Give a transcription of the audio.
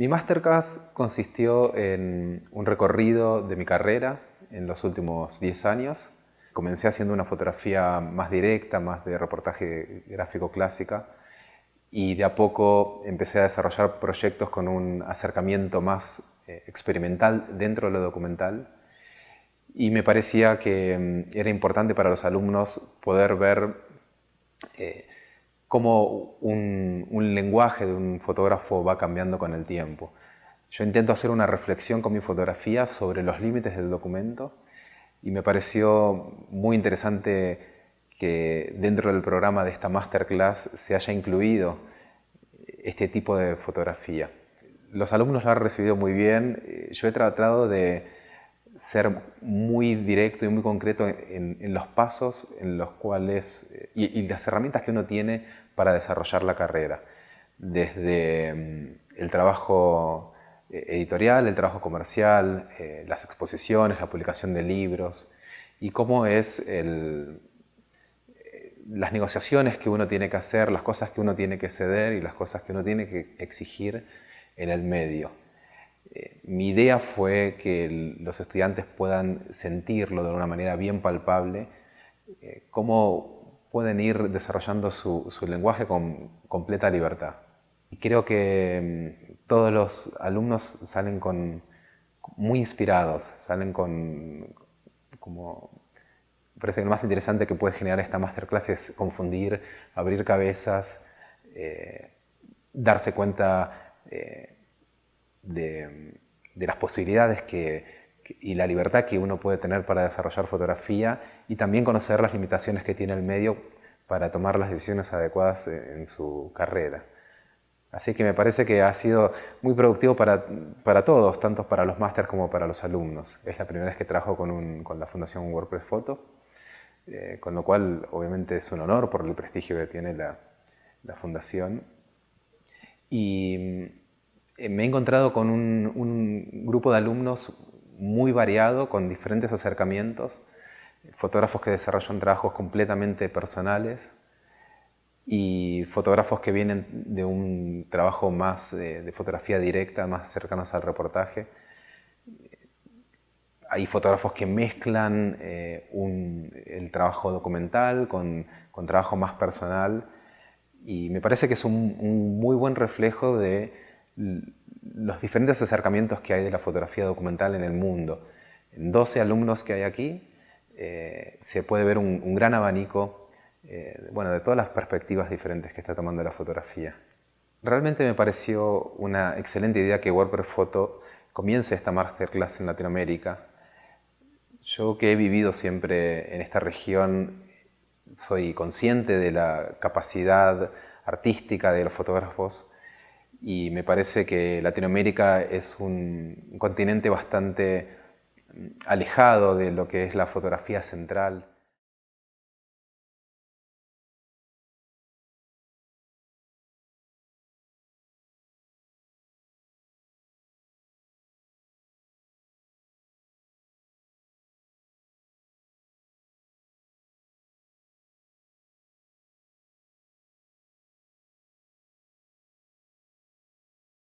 Mi masterclass consistió en un recorrido de mi carrera en los últimos 10 años. Comencé haciendo una fotografía más directa, más de reportaje gráfico clásica, y de a poco empecé a desarrollar proyectos con un acercamiento más experimental dentro de lo documental. Y me parecía que era importante para los alumnos poder ver cómo un lenguaje de un fotógrafo va cambiando con el tiempo. Yo intento hacer una reflexión con mi fotografía sobre los límites del documento y me pareció muy interesante que dentro del programa de esta masterclass se haya incluido este tipo de fotografía. Los alumnos lo han recibido muy bien. Yo he tratado de ser muy directo y muy concreto en los pasos en los cuales y las herramientas que uno tiene para desarrollar la carrera, desde el trabajo editorial, el trabajo comercial, las exposiciones, la publicación de libros, y cómo es las negociaciones que uno tiene que hacer, las cosas que uno tiene que ceder y las cosas que uno tiene que exigir en el medio. Mi idea fue que los estudiantes puedan sentirlo de una manera bien palpable, cómo pueden ir desarrollando su lenguaje con completa libertad. Y creo que todos los alumnos salen muy inspirados, salen como... Me parece que lo más interesante que puede generar esta masterclass es confundir, abrir cabezas, darse cuenta de las posibilidades y la libertad que uno puede tener para desarrollar fotografía, y también conocer las limitaciones que tiene el medio para tomar las decisiones adecuadas en su carrera. Así que me parece que ha sido muy productivo para todos, tanto para los másters como para los alumnos. Es la primera vez que trabajo con la Fundación WordPress Photo, con lo cual obviamente es un honor por el prestigio que tiene la fundación. Y me he encontrado con un grupo de alumnos muy variado, con diferentes acercamientos, fotógrafos que desarrollan trabajos completamente personales y fotógrafos que vienen de un trabajo más de fotografía directa, más cercanos al reportaje. Hay fotógrafos que mezclan el trabajo documental con trabajo más personal, y me parece que es un muy buen reflejo de los diferentes acercamientos que hay de la fotografía documental en el mundo. En 12 alumnos que hay aquí se puede ver un gran abanico de todas las perspectivas diferentes que está tomando la fotografía. Realmente me pareció una excelente idea que WordPress Photo comience esta masterclass en Latinoamérica. Yo, que he vivido siempre en esta región, soy consciente de la capacidad artística de los fotógrafos, y me parece que Latinoamérica es un continente bastante alejado de lo que es la fotografía central.